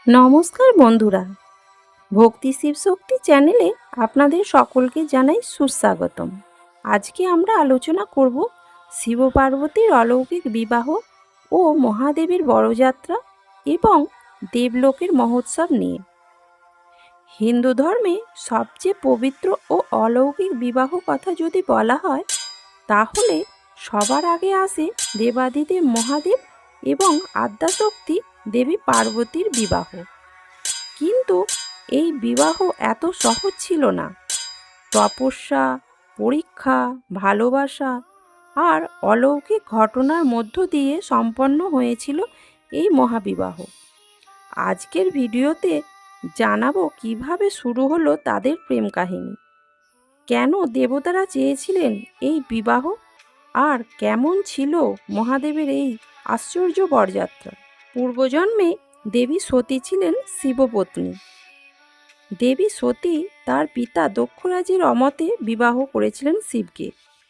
নমস্কার বন্ধুরা, ভক্তি শিব শক্তি চ্যানেলে আপনাদের সকলকে জানাই সুস্বাগতম। আজকে আমরা আলোচনা করব শিব পার্বতীর অলৌকিক বিবাহ ও মহাদেবের বড়যাত্রা এবং দেবলোকের মহোৎসব নিয়ে। হিন্দু ধর্মে সবচেয়ে পবিত্র ও অলৌকিক বিবাহ কথা যদি বলা হয়, তাহলে সবার আগে আসে দেবাদিদেব মহাদেব এবং আদ্যাশক্তি দেবী পার্বতীর বিবাহ। কিন্তু এই বিবাহ এত সহজ ছিল না। তপস্যা, পরীক্ষা, ভালোবাসা আর অলৌকিক ঘটনার মধ্য দিয়ে সম্পন্ন হয়েছিল এই মহাবিবাহ। আজকের ভিডিওতে জানাবো কিভাবে শুরু হলো তাদের প্রেম কাহিনী, কেন দেবতারা চেয়েছিলেন এই বিবাহ, আর কেমন ছিল মহাদেবের এই আশ্চর্য বরযাত্রা। পূর্বজন্মে দেবী সতী ছিলেন শিবপত্নী। দেবী সতী তার পিতা দক্ষরাজের অমতে বিবাহ করেছিলেন শিবকে।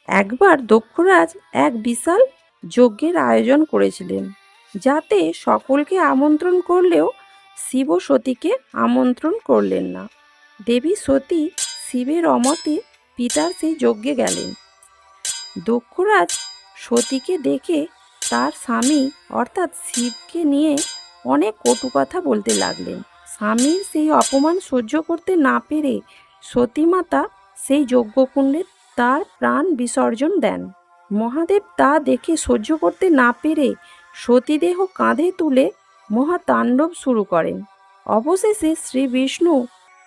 একবার দক্ষরাজ এক বিশাল যজ্ঞের আয়োজন করেছিলেন, যাতে সকলকে আমন্ত্রণ করলেও শিব সতীকে আমন্ত্রণ করলেন না। দেবী সতী শিবের অমতে পিতার সেই যজ্ঞে গেলেন। দক্ষরাজ সতীকে দেখে তার স্বামী অর্থাৎ শিবকে নিয়ে অনেক কটু কথা বলতে লাগলেন। স্বামীর সেই অপমান সহ্য করতে না পেরে সতীমাতা সেই যজ্ঞকুণ্ডে তার প্রাণ বিসর্জন দেন। মহাদেব তা দেখে সহ্য করতে না পেরে সতীদেহ কাঁধে তুলে মহাতাণ্ডব শুরু করেন। অবশেষে শ্রী বিষ্ণু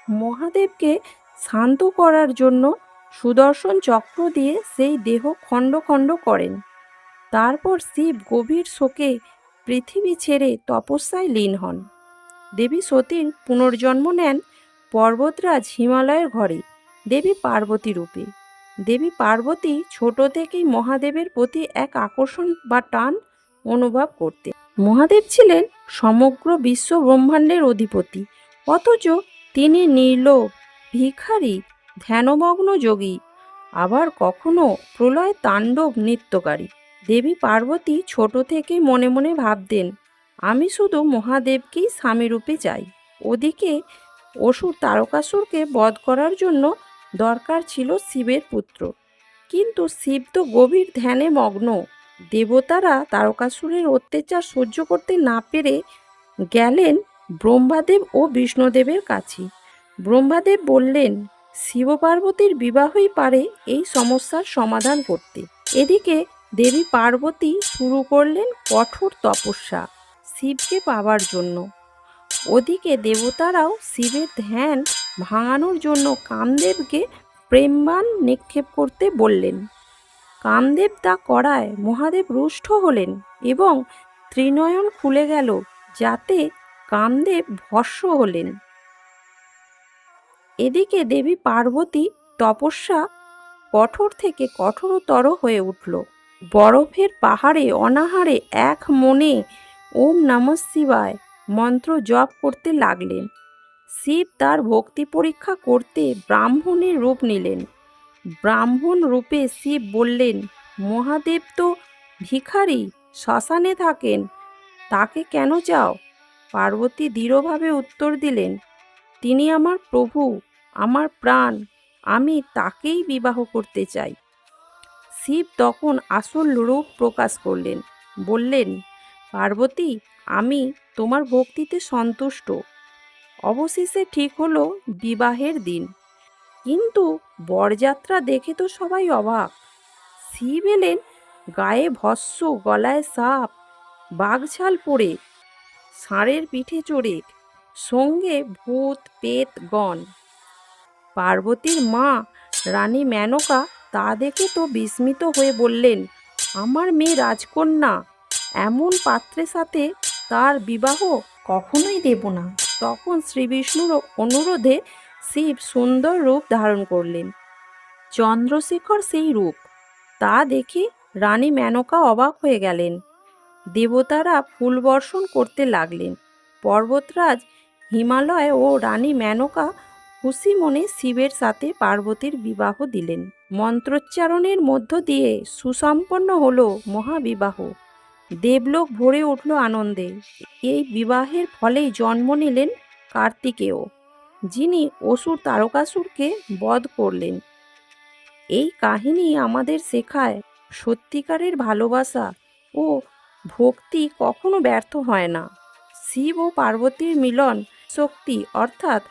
মহাদেবকে শান্ত করার জন্য সুদর্শন চক্র দিয়ে সেই দেহ খণ্ড খণ্ড করেন। তারপর শিব গভীর শোকে পৃথিবী ছেড়ে তপস্যায় লীন হন। দেবী সতীর পুনর্জন্ম নেন পর্বতরাজ হিমালয়ের ঘরে দেবী পার্বতী রূপে। দেবী পার্বতী ছোট থেকেই মহাদেবের প্রতি এক আকর্ষণ বা টান অনুভব করতেন। মহাদেব ছিলেন সমগ্র বিশ্ব ব্রহ্মাণ্ডের অধিপতি, অথচ তিনি নির্লোভ, ভিখারি, ধ্যানমগ্ন যোগী, আবার কখনো প্রলয় তাণ্ডব নৃত্যকারী। দেবী পার্বতী ছোট থেকে মনে মনে ভাবতেন, আমি শুধু মহাদেবকেই স্বামীরূপে চাই। ওদিকে অসুর তারকাসুরকে বধ করার জন্য দরকার ছিল শিবের পুত্র, কিন্তু শিব তো গভীর ধ্যানে মগ্ন। দেবতারা তারকাসুরের অত্যাচার সহ্য করতে না পেরে গেলেন ব্রহ্মাদেব ও বিষ্ণুদেবের কাছে। ব্রহ্মাদেব বললেন, শিব পার্বতীর বিবাহই পারে এই সমস্যার সমাধান করতে। এদিকে দেবী পার্বতী শুরু করলেন কঠোর তপস্যা শিবকে পাওয়ার জন্য। ওদিকে দেবতারাও শিবের ধ্যান ভাঙানোর জন্য কামদেবকে প্রেমবাণ নিক্ষেপ করতে বললেন। কামদেব তা করায় মহাদেব রুষ্ট হলেন এবং ত্রিনয়ন খুলে গেল, যাতে কামদেব ভস্ম হলেন। এদিকে দেবী পার্বতী তপস্যা কঠোর থেকে কঠোরতর হয়ে উঠল। বরফের পাহাড়ে অনাহারে এক মনে ওম নমঃ শিবায় মন্ত্র জপ করতে লাগলেন। শিব তার ভক্তি পরীক্ষা করতে ব্রাহ্মণের রূপ নিলেন। ব্রাহ্মণ রূপে শিব বললেন, মহাদেব তো ভিখারি, শ্মশানে থাকেন, তাকে কেন চাও? পার্বতী দৃঢ়ভাবে উত্তর দিলেন, তিনি আমার প্রভু, আমার প্রাণ, আমি তাকেই বিবাহ করতে চাই। শিব তখন আসল রূপ প্রকাশ করলেন, বললেন, পার্বতী, আমি তোমার ভক্তিতে সন্তুষ্ট। অবশেষে ঠিক হলো বিবাহের দিন। কিন্তু বরযাত্রা দেখে তো সবাই অবাক। শিব এলেন গায়ে ভস্ম, গলায় সাপ, বাঘছাল পরে, ষাঁড়ের পিঠে চড়ে, সঙ্গে ভূত পেত গণ। পার্বতীর মা রানী মেনকা তা দেখে তো বিস্মিত হয়ে বললেন, আমার মেয়ে রাজকন্যা, এমন পাত্রের সাথে তার বিবাহ কখনোই দেব না। তখন শ্রীবিষ্ণুর অনুরোধে শিব সুন্দর রূপ ধারণ করলেন, চন্দ্রশেখর সেই রূপ। তা দেখে রানী মেনকা অবাক হয়ে গেলেন। দেবতারা ফুল বর্ষণ করতে লাগলেন। পর্বতরাজ হিমালয় ও রানী মেনকা খুশি মনে শিবের সাথে পার্বতীর বিবাহ দিলেন। মন্ত্রোচ্চারণের মধ্য দিয়ে সুসম্পন্ন হলো মহাবিবাহ। দেবলোক ভরে উঠল আনন্দে। এই বিবাহের ফলেই জন্ম নিলেন কার্তিকেয়, যিনি অসুর তারকাসুরকে বধ করলেন। এই কাহিনী আমাদের শেখায় সত্যিকারের ভালোবাসা ও ভক্তি কখনো ব্যর্থ হয় না। শিব ও পার্বতীর মিলন শক্তি অর্থাৎ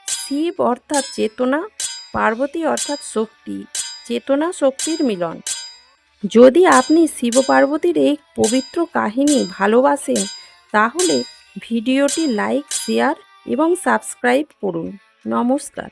শিব অর্থাৎ চেতনা, পার্বতী অর্থাৎ শক্তি, চেতনা শক্তির মিলন। যদি আপনি শিব পার্বতীর এই পবিত্র কাহিনী ভালোবাসেন, তাহলে ভিডিওটি লাইক, শেয়ার এবং সাবস্ক্রাইব করুন। নমস্কার।